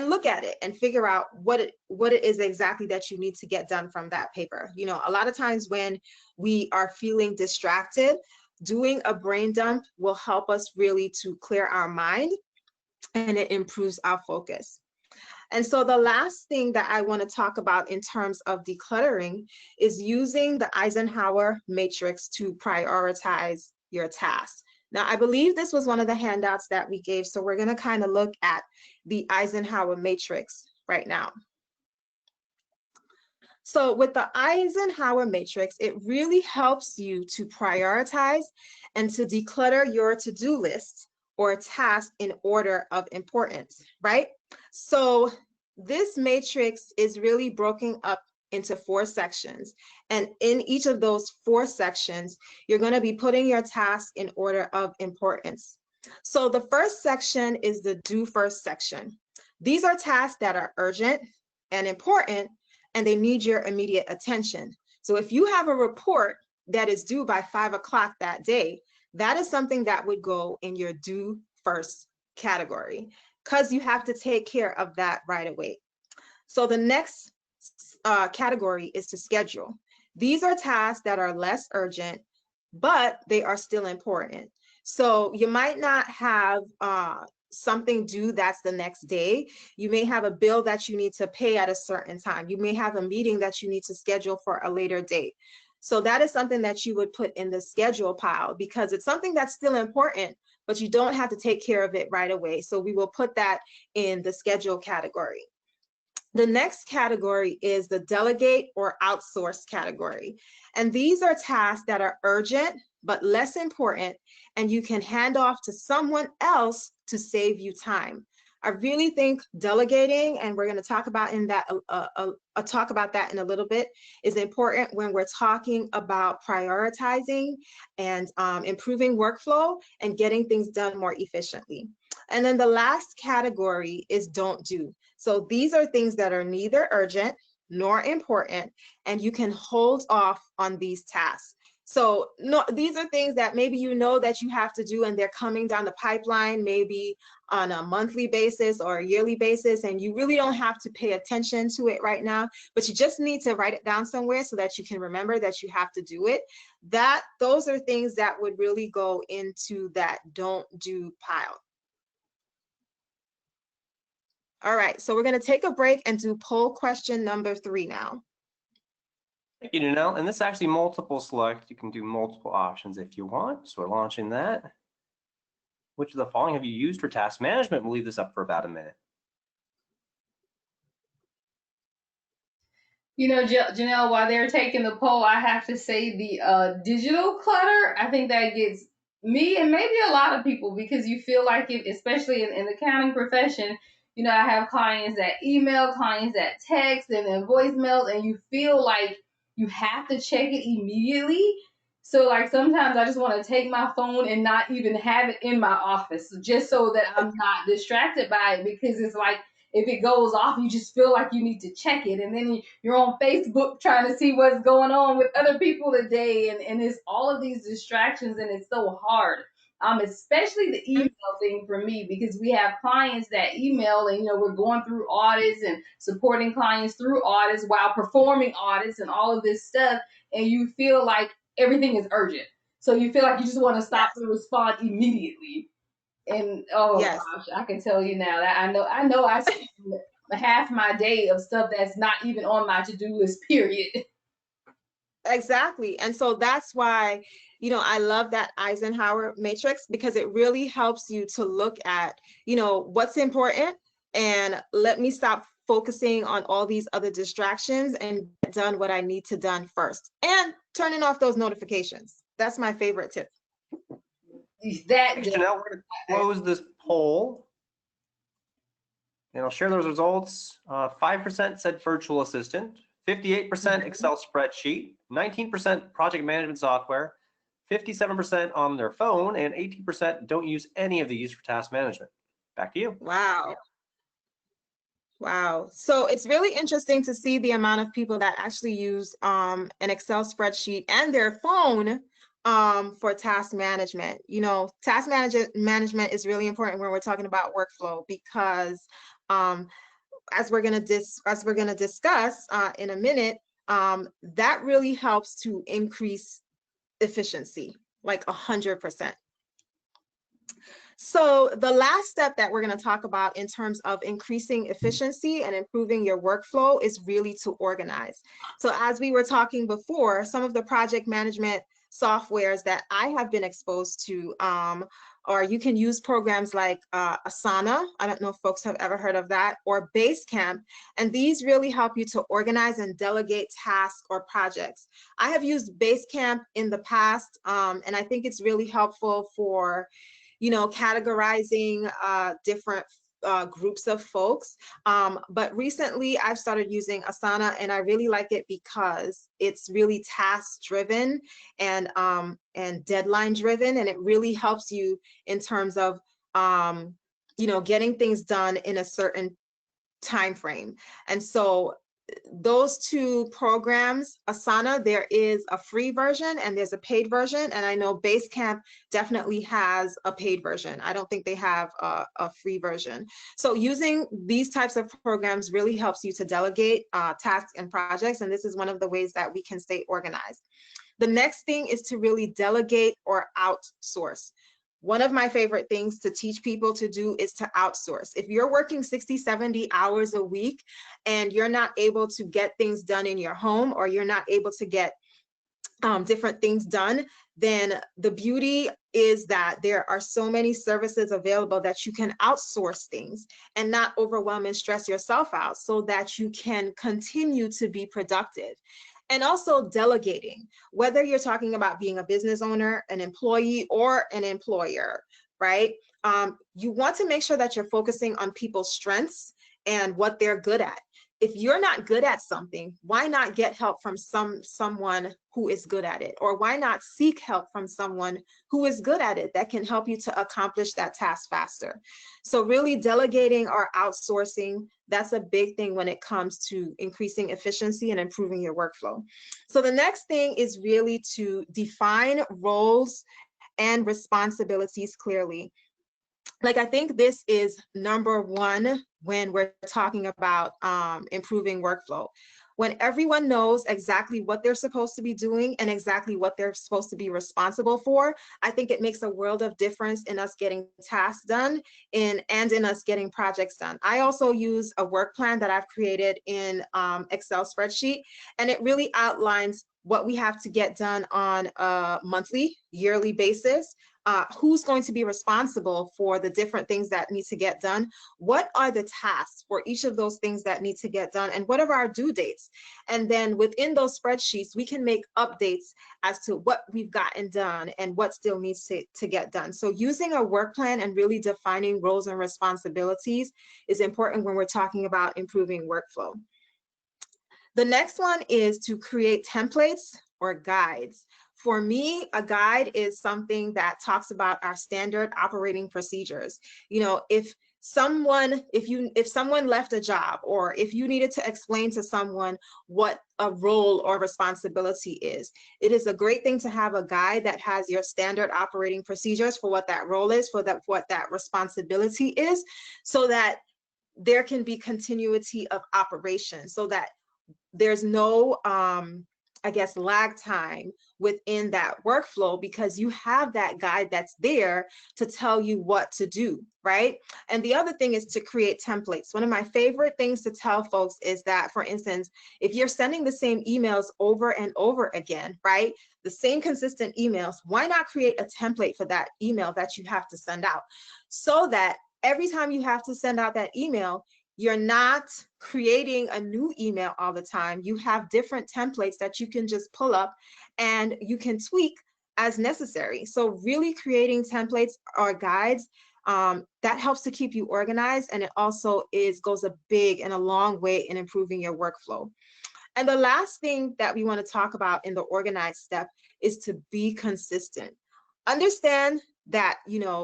look at it and figure out what it is exactly that you need to get done from that paper. You know, a lot of times when we are feeling distracted, doing a brain dump will help us really to clear our mind, and it improves our focus. And so the last thing that I want to talk about in terms of decluttering is using the Eisenhower matrix to prioritize your tasks. Now, I believe this was one of the handouts that we gave, so we're going to kind of look at the Eisenhower matrix right now. So with the Eisenhower matrix, it really helps you to prioritize and to declutter your to-do list or task in order of importance, right? So this matrix is really broken up into 4 sections. And in each of those 4 sections, you're going to be putting your task in order of importance. So the first section is the do first section. These are tasks that are urgent and important, and they need your immediate attention. So if you have a report that is due by 5 o'clock that day, that is something that would go in your do first category, because you have to take care of that right away. So the next category is to schedule. These are tasks that are less urgent, but they are still important. So you might not have something due that's the next day. You may have a bill that you need to pay at a certain time. You may have a meeting that you need to schedule for a later date. So that is something that you would put in the schedule pile because it's something that's still important, but you don't have to take care of it right away. So we will put that in the schedule category. The next category is the delegate or outsource category. And these are tasks that are urgent, but less important, and you can hand off to someone else to save you time. I really think delegating, and we're going to talk about that in a little bit, is important when we're talking about prioritizing and improving workflow and getting things done more efficiently. And then the last category is don't do. So these are things that are neither urgent nor important, and you can hold off on these tasks. So no, these are things that maybe you know that you have to do and they're coming down the pipeline, maybe on a monthly basis or a yearly basis, and you really don't have to pay attention to it right now, but you just need to write it down somewhere so that you can remember that you have to do it. Those are things that would really go into that don't do pile. All right, so we're going to take a break and do poll question number 3 now. Thank you, Janelle. And this is actually multiple select. You can do multiple options if you want. So we're launching that. Which of the following have you used for task management? We'll leave this up for about a minute. You know, Janelle, while they're taking the poll, I have to say the digital clutter, I think that gets me and maybe a lot of people, because you feel like it, especially in the accounting profession, you know, I have clients that email, clients that text, and then voicemails, and you feel like you have to check it immediately. So like sometimes I just want to take my phone and not even have it in my office just so that I'm not distracted by it, because it's like if it goes off, you just feel like you need to check it. And then you're on Facebook trying to see what's going on with other people today. And it's all of these distractions, and it's so hard. Especially the email thing for me, because we have clients that email and, you know, we're going through audits and supporting clients through audits while performing audits and all of this stuff. And you feel like everything is urgent. So you feel like you just want to stop and respond immediately. And gosh, I can tell you now that I know I spend half my day of stuff that's not even on my to-do list, period. Exactly. And so that's why, you know, I love that Eisenhower matrix, because it really helps you to look at, you know, what's important, and let me stop focusing on all these other distractions and get done what I need to done first, and turning off those notifications. That's my favorite tip. Thanks, Janelle. We're going to close this poll, and I'll share those results. 5% said virtual assistant, 58% Excel spreadsheet, 19% project management software, 57% on their phone, and 18% don't use any of these for task management. Back to you. Wow. Wow. So it's really interesting to see the amount of people that actually use an Excel spreadsheet and their phone for task management. You know, task management is really important when we're talking about workflow, because as we're going to discuss in a minute, that really helps to increase efficiency, like 100%. So the last step that we're going to talk about in terms of increasing efficiency and improving your workflow is really to organize. So as we were talking before, some of the project management softwares that I have been exposed to, or you can use programs like Asana. I don't know if folks have ever heard of that, or Basecamp. And these really help you to organize and delegate tasks or projects. I have used Basecamp in the past, and I think it's really helpful for, you know, categorizing different groups of folks. But recently I've started using Asana, and I really like it because it's really task driven and deadline driven, and it really helps you in terms of you know, getting things done in a certain time frame. And so those two programs, Asana, there is a free version and there's a paid version, and I know Basecamp definitely has a paid version. I don't think they have a free version. So using these types of programs really helps you to delegate tasks and projects, and this is one of the ways that we can stay organized. The next thing is to really delegate or outsource. One of my favorite things to teach people to do is to outsource. If you're working 60, 70 hours a week and you're not able to get things done in your home, or you're not able to get different things done, then the beauty is that there are so many services available that you can outsource things and not overwhelm and stress yourself out, so that you can continue to be productive. And also delegating, whether you're talking about being a business owner, an employee, or an employer, right? You want to make sure that you're focusing on people's strengths and what they're good at. If you're not good at something, why not get help from someone who is good at it? Or why not seek help from someone who is good at it that can help you to accomplish that task faster? So really delegating or outsourcing, that's a big thing when it comes to increasing efficiency and improving your workflow. So the next thing is really to define roles and responsibilities clearly. Like, I think this is number one when we're talking about improving workflow. When everyone knows exactly what they're supposed to be doing and exactly what they're supposed to be responsible for, I think it makes a world of difference in us getting tasks done and in us getting projects done. I also use a work plan that I've created in Excel spreadsheet, and it really outlines what we have to get done on a monthly, yearly basis. Who's going to be responsible for the different things that need to get done? What are the tasks for each of those things that need to get done? And what are our due dates? And then within those spreadsheets, we can make updates as to what we've gotten done and what still needs to get done. So using a work plan and really defining roles and responsibilities is important when we're talking about improving workflow. The next one is to create templates or guides. For me, a guide is something that talks about our standard operating procedures. You know, if someone left a job, or if you needed to explain to someone what a role or responsibility is, it is a great thing to have a guide that has your standard operating procedures for what that role is, for what that responsibility is, so that there can be continuity of operation, so that there's no I guess lag time within that workflow, because you have that guide that's there to tell you what to do, right? And the other thing is to create templates. One of my favorite things to tell folks is that, for instance, if you're sending the same emails over and over again, right? The same consistent emails, why not create a template for that email that you have to send out, so that every time you have to send out that email, you're not creating a new email all the time. You have different templates that you can just pull up and you can tweak as necessary. So really creating templates or guides, that helps to keep you organized, and it also goes a big and a long way in improving your workflow. And the last thing that we want to talk about in the organized step is to be consistent. Understand that,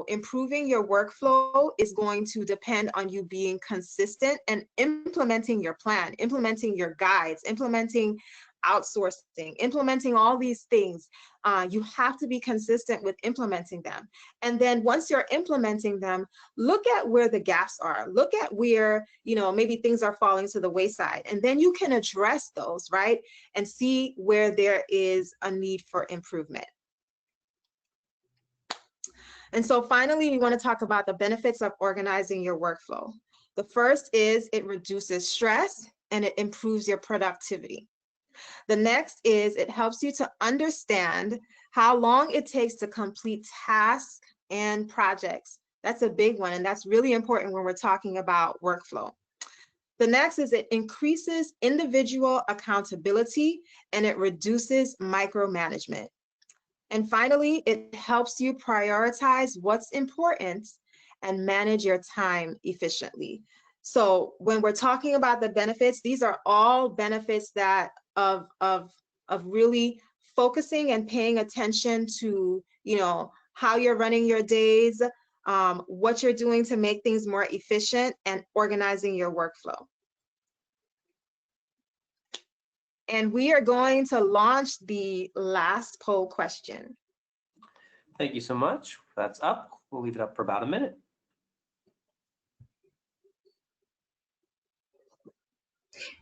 improving your workflow is going to depend on you being consistent and implementing your plan, implementing your guides, implementing outsourcing, implementing all these things. You have to be consistent with implementing them. And then once you're implementing them, look at where the gaps are. Look at where, maybe things are falling to the wayside. And then you can address those, right? And see where there is a need for improvement. And so finally, we want to talk about the benefits of organizing your workflow. The first is it reduces stress and it improves your productivity. The next is it helps you to understand how long it takes to complete tasks and projects. That's a big one, and that's really important when we're talking about workflow. The next is it increases individual accountability and it reduces micromanagement. And finally, it helps you prioritize what's important and manage your time efficiently. So when we're talking about the benefits, these are all benefits that of really focusing and paying attention to, how you're running your days, what you're doing to make things more efficient, and organizing your workflow. And we are going to launch the last poll question. Thank you so much. That's up. We'll leave it up for about a minute.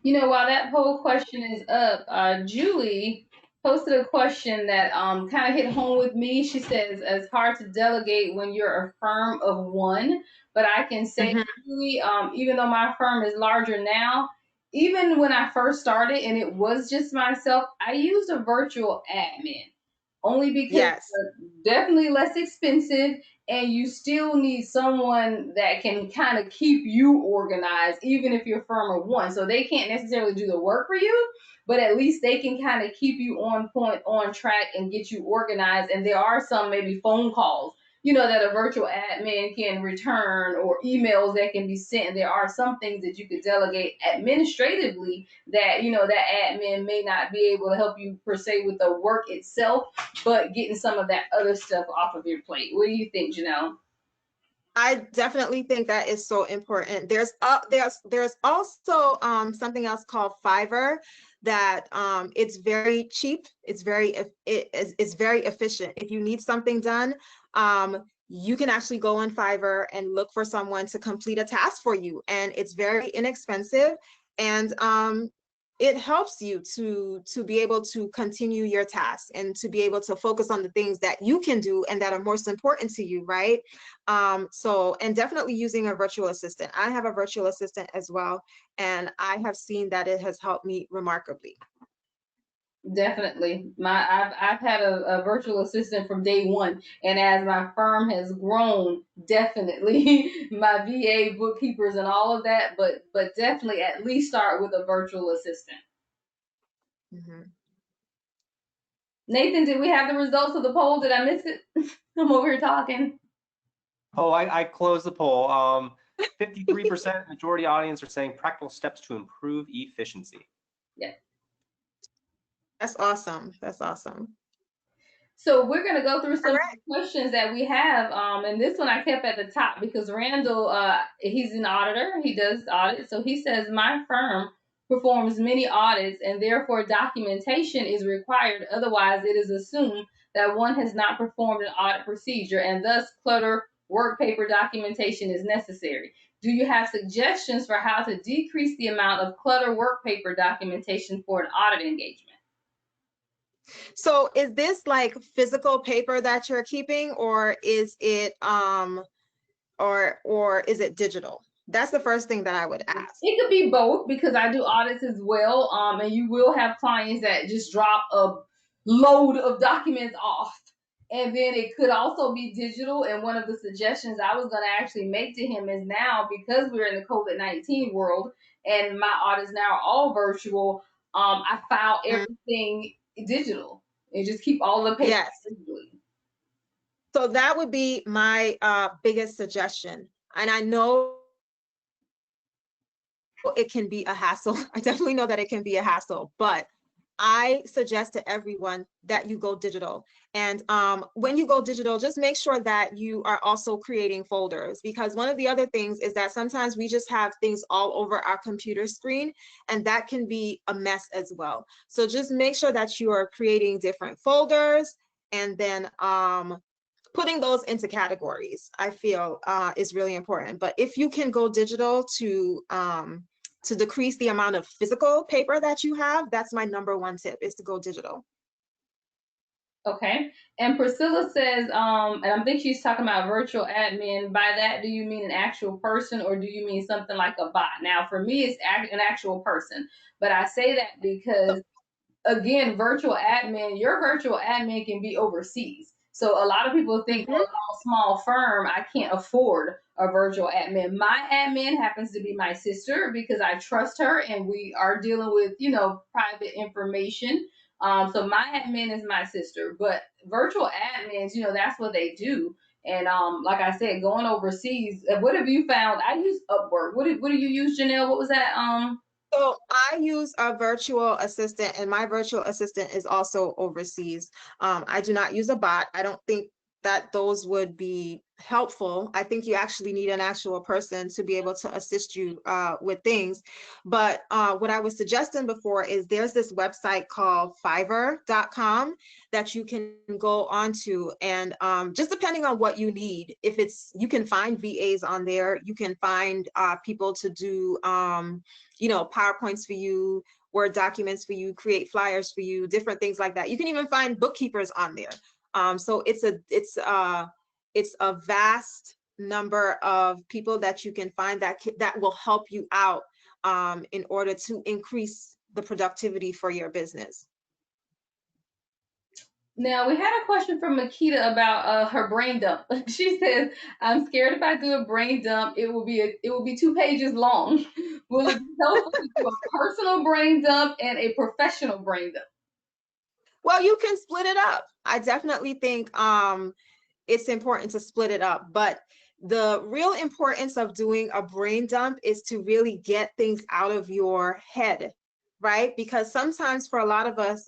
While that poll question is up, Julie posted a question that kind of hit home with me. She says, it's hard to delegate when you're a firm of one, but I can say, Julie, even though my firm is larger now, even when I first started and it was just myself, I used a virtual admin only because it's definitely less expensive, and you still need someone that can kind of keep you organized, even if you're firm of one. So they can't necessarily do the work for you, but at least they can kind of keep you on point, on track, and get you organized. And there are some maybe phone calls, that a virtual admin can return, or emails that can be sent. And there are some things that you could delegate administratively that, that admin may not be able to help you per se with the work itself, but getting some of that other stuff off of your plate. What do you think, Janelle? I definitely think that is so important. There's also something else called Fiverr that it's very cheap. It's very efficient. If you need something done, you can actually go on Fiverr and look for someone to complete a task for you, and it's very inexpensive, and it helps you to be able to continue your tasks and to be able to focus on the things that you can do and that are most important to you, right? And definitely using a virtual assistant. I have a virtual assistant as well, and I have seen that it has helped me remarkably. Definitely. I've had a virtual assistant from day one, and as my firm has grown, definitely my VA, bookkeepers, and all of that, but definitely at least start with a virtual assistant. Nathan, did we have the results of the poll? Did I miss it? I'm over here talking. Oh, I closed the poll. 53% majority audience are saying practical steps to improve efficiency. Yeah. That's awesome. That's awesome. So we're going to go through some of the questions that we have. And this one I kept at the top because Randall, he's an auditor. He does audits. So he says, my firm performs many audits and therefore documentation is required. Otherwise, it is assumed that one has not performed an audit procedure, and thus clutter work paper documentation is necessary. Do you have suggestions for how to decrease the amount of clutter work paper documentation for an audit engagement? So is this like physical paper that you're keeping, or is it or is it digital? That's the first thing that I would ask. It could be both, because I do audits as well. And you will have clients that just drop a load of documents off. And then it could also be digital. And one of the suggestions I was going to actually make to him is now, because we're in the COVID-19 world and my audits now are all virtual, I file everything digital and just keep all the papers Yes. digitally. So that would be my biggest suggestion. And I know it can be a hassle. I definitely know that it can be a hassle, but I suggest to everyone that you go digital. And when you go digital, just make sure that you are also creating folders, because one of the other things is that sometimes we just have things all over our computer screen, and that can be a mess as well. So just make sure that you are creating different folders, and then putting those into categories, I feel is really important. But if you can go digital to decrease the amount of physical paper that you have, that's my number one tip, is to go digital. Okay. And Priscilla says, and I think she's talking about virtual admin. By that, do you mean an actual person, or do you mean something like a bot? Now, for me, it's an actual person. But I say that because, again, virtual admin, your virtual admin can be overseas. So a lot of people think, well, I'm a small firm, I can't afford a virtual admin. My admin happens to be my sister, because I trust her and we are dealing with, private information. So my admin is my sister, but virtual admins, that's what they do. And like I said, going overseas, what have you found? I use Upwork. What do you use, Janelle? What was that? So I use a virtual assistant, and my virtual assistant is also overseas. I do not use a bot. I don't think that those would be helpful. I think you actually need an actual person to be able to assist you with things. But what I was suggesting before is there's this website called Fiverr.com that you can go onto, and just depending on what you need, if it's, you can find VAs on there, you can find people to do PowerPoints for you, Word documents for you, create flyers for you, different things like that. You can even find bookkeepers on there. So it's a vast number of people that you can find that will help you out in order to increase the productivity for your business. Now, we had a question from Makita about her brain dump. She says, "I'm scared if I do a brain dump, it will be 2 pages long. Will it be helpful to do a personal brain dump and a professional brain dump?" Well, you can split it up. I definitely think it's important to split it up, but the real importance of doing a brain dump is to really get things out of your head, right? Because sometimes for a lot of us,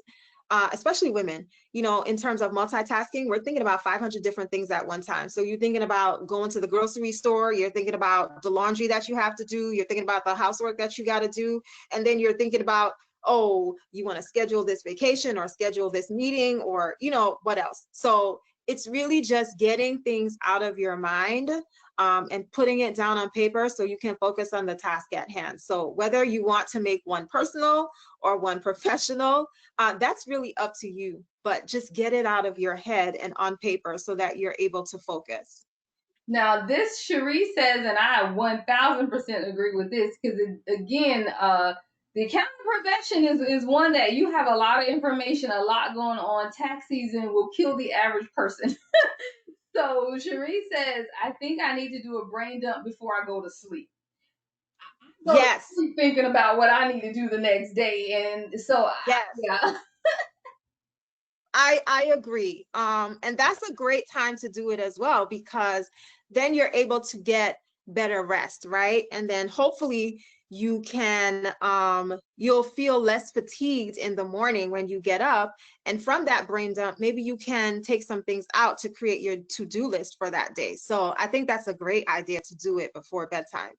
especially women, in terms of multitasking, we're thinking about 500 different things at one time. So you're thinking about going to the grocery store, you're thinking about the laundry that you have to do, you're thinking about the housework that you got to do, and then you're thinking about, oh, you want to schedule this vacation or schedule this meeting, or what else. So it's really just getting things out of your mind and putting it down on paper so you can focus on the task at hand. So whether you want to make one personal or one professional, that's really up to you, but just get it out of your head and on paper so that you're able to focus. Now, this Cherie says, and I 1000% agree with this, because again, the accounting profession is one that you have a lot of information, a lot going on. Tax season will kill the average person. So Cherie says, "I think I need to do a brain dump before I go to sleep. Go to Yes. sleep thinking about what I need to do the next day." And so, Yes. yeah. I agree. And that's a great time to do it as well, because then you're able to get better rest, right? And then hopefully you can, you'll feel less fatigued in the morning when you get up. And from that brain dump, maybe you can take some things out to create your to-do list for that day. So I think that's a great idea to do it before bedtime.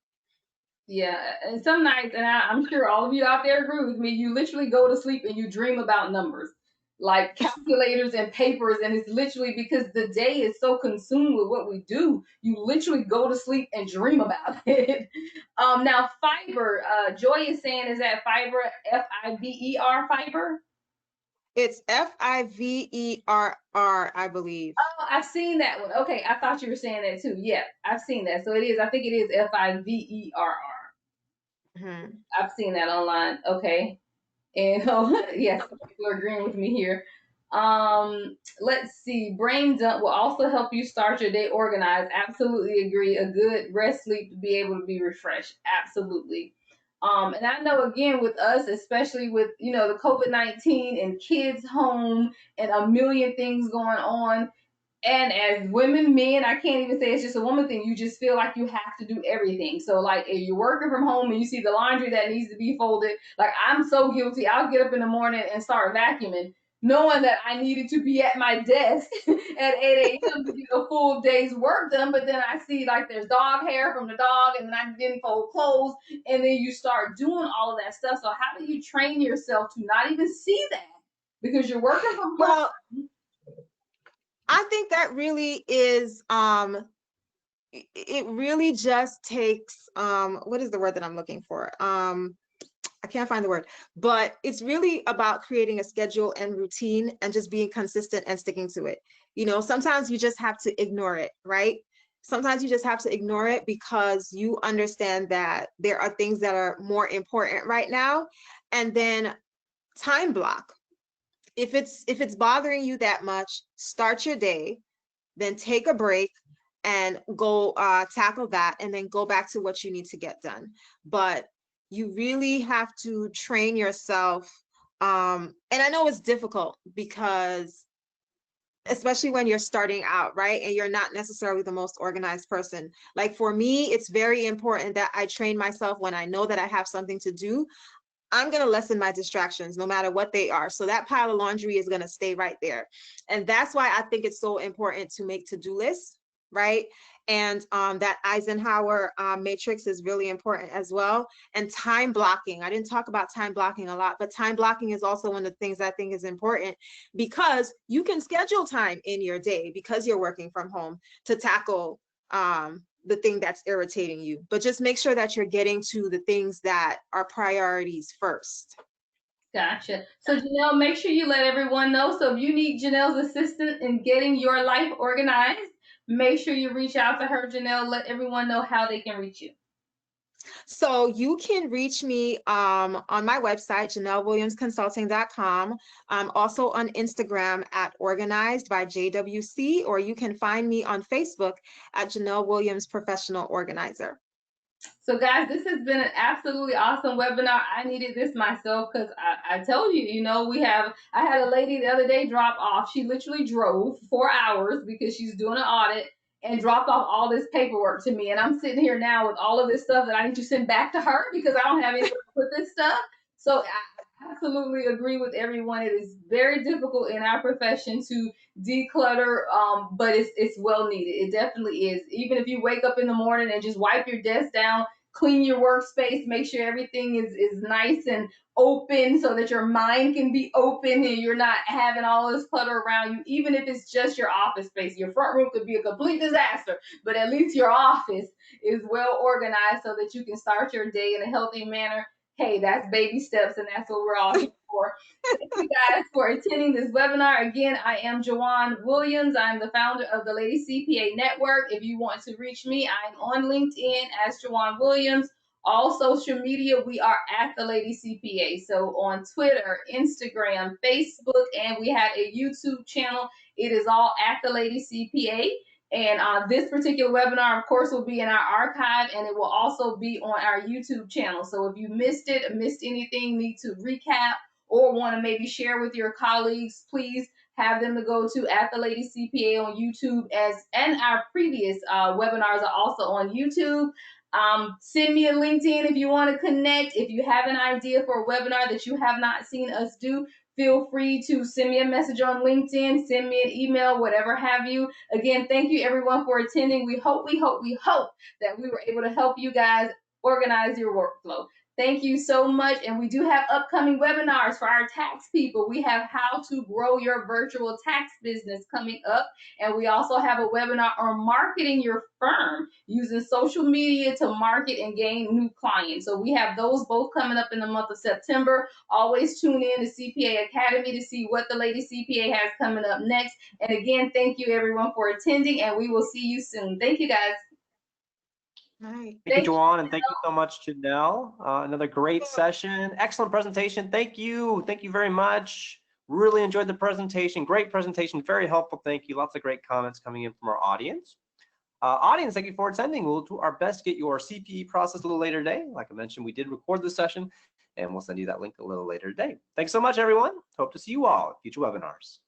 Yeah, and some nights, and I'm sure all of you out there agree with me, you literally go to sleep and you dream about numbers, like calculators and papers, and it's literally because the day is so consumed with what we do, you literally go to sleep and dream about it. Now fiber, Joy is saying, is that fiber, Fiber, fiber? It's Fiverr, I believe. Oh, I've seen that one. Okay, I thought you were saying that too. Yeah, I've seen that. So it is. I think it is Fiverr. Mhm. I've seen that online. Okay. And yes, people are agreeing with me here. Let's see. Brain dump will also help you start your day organized. Absolutely agree. A good rest sleep to be able to be refreshed. Absolutely. And I know again with us, especially with the COVID-19 and kids home and a million things going on, and as women, men, I can't even say it's just a woman thing. You just feel like you have to do everything. So like if you're working from home and you see the laundry that needs to be folded, like I'm so guilty. I'll get up in the morning and start vacuuming, knowing that I needed to be at my desk at 8 a.m. to get a full day's work done. But then I see like there's dog hair from the dog, and then I didn't fold clothes, and then you start doing all of that stuff. So how do you train yourself to not even see that? Because you're working from home. Well, I think that really is it really just takes what is the word that I'm looking for? I can't find the word, but it's really about creating a schedule and routine and just being consistent and sticking to it. Sometimes you just have to ignore it, right? Sometimes you just have to ignore it because you understand that there are things that are more important right now. And then time block. If it's bothering you that much, start your day, then take a break and go tackle that, and then go back to what you need to get done. But you really have to train yourself. And I know it's difficult because especially when you're starting out, right? And you're not necessarily the most organized person. Like for me, it's very important that I train myself when I know that I have something to do. I'm going to lessen my distractions no matter what they are. So that pile of laundry is going to stay right there. And that's why I think it's so important to make to-do lists, right? And that Eisenhower matrix is really important as well. And time blocking. I didn't talk about time blocking a lot, but time blocking is also one of the things I think is important because you can schedule time in your day because you're working from home to tackle the thing that's irritating you, but just make sure that you're getting to the things that are priorities first. Gotcha. So Janelle, make sure you let everyone know. So if you need Janelle's assistance in getting your life organized, make sure you reach out to her, Janelle. Let everyone know how they can reach you. So you can reach me on my website, JanelleWilliamsConsulting.com. Also on Instagram at Organized by JWC, or you can find me on Facebook at Janelle Williams Professional Organizer. So guys, this has been an absolutely awesome webinar. I needed this myself because I told you, I had a lady the other day drop off. She literally drove 4 hours because she's doing an audit and dropped off all this paperwork to me. And I'm sitting here now with all of this stuff that I need to send back to her because I don't have anywhere to put this stuff. So I absolutely agree with everyone. It is very difficult in our profession to declutter, but it's well needed. It definitely is. Even if you wake up in the morning and just wipe your desk down, clean your workspace, make sure everything is nice and open so that your mind can be open and you're not having all this clutter around you. Even if it's just your office space, your front room could be a complete disaster, but at least your office is well organized so that you can start your day in a healthy manner. Hey, that's baby steps, and that's what we're all here for. Thank you guys for attending this webinar. Again, I am Janelle Williams. I'm the founder of the Lady CPA Network. If you want to reach me, I'm on LinkedIn as Janelle Williams. All social media, we are at the Lady CPA. So on Twitter, Instagram, Facebook, and we have a YouTube channel. It is all at the Lady CPA. And this particular webinar, of course, will be in our archive, and it will also be on our YouTube channel. So if you missed it, missed anything, need to recap, or want to maybe share with your colleagues, please have them to go to at the Lady CPA on YouTube, and our previous webinars are also on YouTube. Send me a LinkedIn if you want to connect. If you have an idea for a webinar that you have not seen us do, feel free to send me a message on LinkedIn, send me an email, whatever have you. Again, thank you everyone for attending. We hope that we were able to help you guys organize your workflow. Thank you so much. And we do have upcoming webinars for our tax people. We have how to grow your virtual tax business coming up. And we also have a webinar on marketing your firm using social media to market and gain new clients. So we have those both coming up in the month of September. Always tune in to CPA Academy to see what the Lady CPA has coming up next. And again, thank you everyone for attending, and we will see you soon. Thank you guys. Right. Thank you, Juwan, and thank you so much, Janelle. Another great session. Excellent presentation. Thank you. Thank you very much. Really enjoyed the presentation. Great presentation. Very helpful. Thank you. Lots of great comments coming in from our audience. Audience, thank you for attending. We'll do our best to get your CPE process a little later today. Like I mentioned, we did record this session, and we'll send you that link a little later today. Thanks so much, everyone. Hope to see you all at future webinars.